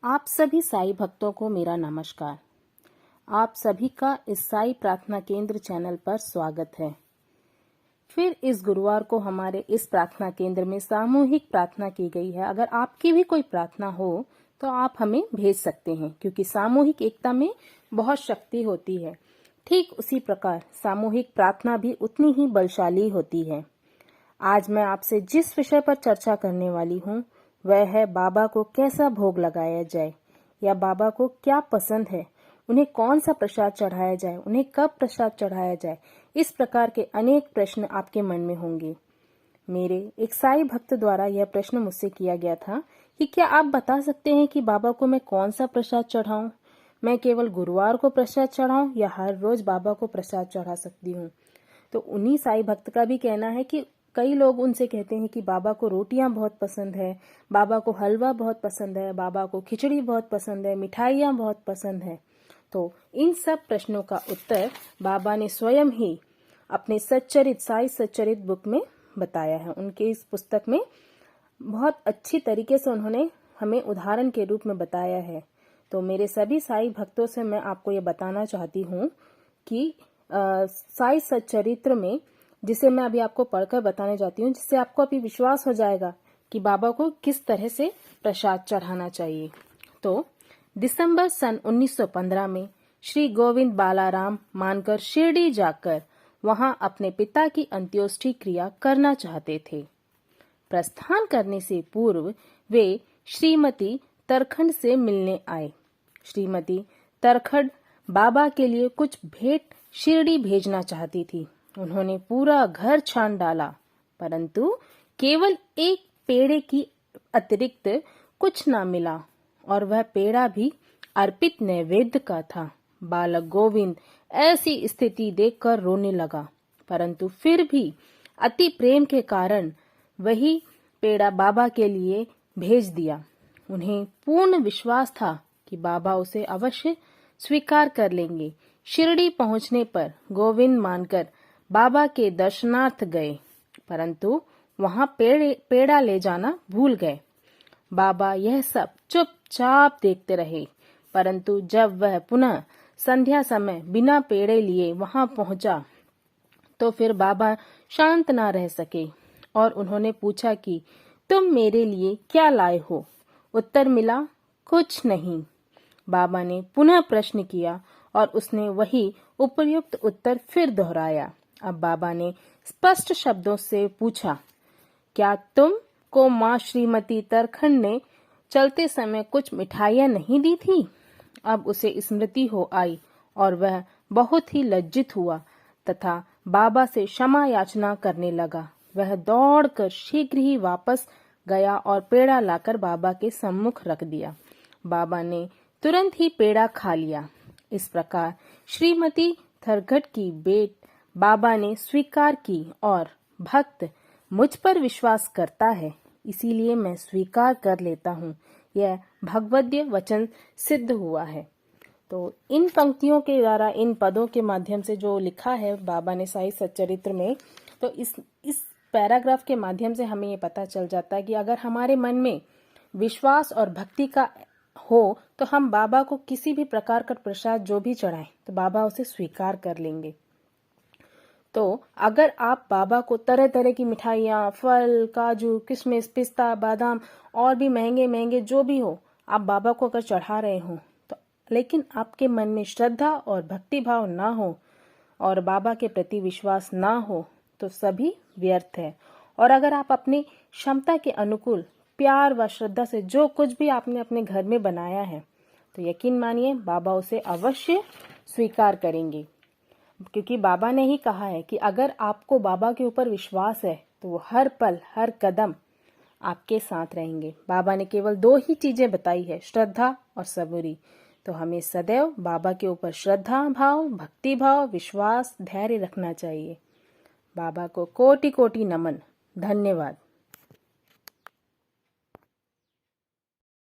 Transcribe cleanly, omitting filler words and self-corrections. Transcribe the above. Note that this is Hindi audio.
आप सभी साईं भक्तों को मेरा नमस्कार। आप सभी का इस साईं प्रार्थना केंद्र चैनल पर स्वागत है। फिर इस गुरुवार को हमारे इस प्रार्थना केंद्र में सामूहिक प्रार्थना की गई है। अगर आपकी भी कोई प्रार्थना हो तो आप हमें भेज सकते हैं, क्योंकि सामूहिक एकता में बहुत शक्ति होती है। ठीक उसी प्रकार सामूहिक प्रार्थना भी उतनी ही बलशाली होती है। आज मैं आपसे जिस विषय पर चर्चा करने वाली हूँ वह है बाबा को कैसा भोग लगाया जाए, या बाबा को क्या पसंद है, उन्हें कौन सा प्रसाद चढ़ाया जाए, उन्हें कब प्रसाद चढ़ाया जाए। इस प्रकार के अनेक प्रश्न आपके मन में होंगे। मेरे एक साईं भक्त द्वारा यह प्रश्न मुझसे किया गया था कि क्या आप बता सकते हैं कि बाबा को मैं कौन सा प्रसाद चढ़ाऊं? मैं केवल गुरुवार को प्रसाद चढ़ाऊं या हर रोज बाबा को प्रसाद चढ़ा सकती हूँ? तो उन्हीं साईं भक्त का भी कहना है कि कई लोग उनसे कहते हैं कि बाबा को रोटियां बहुत पसंद है, बाबा को हलवा बहुत पसंद है, बाबा को खिचड़ी बहुत पसंद है, मिठाइयां बहुत पसंद है। तो इन सब प्रश्नों का उत्तर बाबा ने स्वयं ही अपने सच्चरित साईं सच्चरित बुक में बताया है। उनके इस पुस्तक में बहुत अच्छी तरीके से उन्होंने हमें उदाहरण के रूप में बताया है। तो मेरे सभी साईं भक्तों से मैं आपको ये बताना चाहती हूँ कि साईं सच्चरित्र में, जिसे मैं अभी आपको पढ़कर बताने जाती हूँ, जिससे आपको अभी विश्वास हो जाएगा कि बाबा को किस तरह से प्रसाद चढ़ाना चाहिए। तो दिसंबर सन 1915 में श्री गोविंद बालाराम मानकर शिरडी जाकर वहां अपने पिता की अंत्योष्टि क्रिया करना चाहते थे। प्रस्थान करने से पूर्व वे श्रीमती तरखंड से मिलने आए। श्रीमती तरखंड बाबा के लिए कुछ भेंट शिरडी भेजना चाहती थी। उन्होंने पूरा घर छान डाला, परंतु केवल एक पेड़े की अतिरिक्त कुछ न मिला, और वह पेड़ा भी अर्पित नैवेद्य का था। बालक गोविंद ऐसी स्थिति देखकर रोने लगा, परंतु फिर भी अति प्रेम के कारण वही पेड़ा बाबा के लिए भेज दिया। उन्हें पूर्ण विश्वास था कि बाबा उसे अवश्य स्वीकार कर लेंगे। शिरडी पहुंचने पर गोविंद मानकर बाबा के दर्शनार्थ गए, परंतु वहां पेड़ा ले जाना भूल गए। बाबा यह सब चुपचाप देखते रहे, परंतु जब वह पुनः संध्या समय बिना पेड़े लिए वहां पहुंचा तो फिर बाबा शांत ना रह सके और उन्होंने पूछा कि तुम मेरे लिए क्या लाए हो? उत्तर मिला, कुछ नहीं। बाबा ने पुनः प्रश्न किया और उसने वही उपयुक्त उत्तर फिर दोहराया। अब बाबा ने स्पष्ट शब्दों से पूछा, क्या तुम को माँ श्रीमती तरखंड ने चलते समय कुछ मिठाइयाँ नहीं दी थी? अब उसे स्मृति हो आई और वह बहुत ही लज्जित हुआ तथा बाबा से क्षमा याचना करने लगा। वह दौड़कर शीघ्र ही वापस गया और पेड़ा लाकर बाबा के सम्मुख रख दिया। बाबा ने तुरंत ही पेड़ा खा लिया। इस प्रकार श्रीमती तरखंड की भेंट बाबा ने स्वीकार की, और भक्त मुझ पर विश्वास करता है, इसीलिए मैं स्वीकार कर लेता हूँ। यह भगवद्य वचन सिद्ध हुआ है। तो इन पंक्तियों के द्वारा, इन पदों के माध्यम से जो लिखा है बाबा ने साईं सच्चरित्र में, तो इस पैराग्राफ के माध्यम से हमें ये पता चल जाता है कि अगर हमारे मन में विश्वास और भक्ति का हो तो हम बाबा को किसी भी प्रकार का प्रसाद जो भी चढ़ाएं तो बाबा उसे स्वीकार कर लेंगे। तो अगर आप बाबा को तरह तरह की मिठाइयाँ, फल, काजू, किशमिश, पिस्ता, बादाम और भी महंगे महंगे जो भी हो, आप बाबा को अगर चढ़ा रहे हो, तो लेकिन आपके मन में श्रद्धा और भक्ति भाव ना हो और बाबा के प्रति विश्वास ना हो तो सभी व्यर्थ है। और अगर आप अपनी क्षमता के अनुकूल प्यार व श्रद्धा से जो कुछ भी आपने अपने घर में बनाया है, तो यकीन मानिए बाबा उसे अवश्य स्वीकार करेंगे। क्योंकि बाबा ने ही कहा है कि अगर आपको बाबा के ऊपर विश्वास है तो वो हर पल हर कदम आपके साथ रहेंगे। बाबा ने केवल 2 ही चीजें बताई है, श्रद्धा और सबूरी। तो हमें सदैव बाबा के ऊपर श्रद्धा भाव, भक्ति भाव, विश्वास, धैर्य रखना चाहिए। बाबा को कोटि कोटि नमन। धन्यवाद।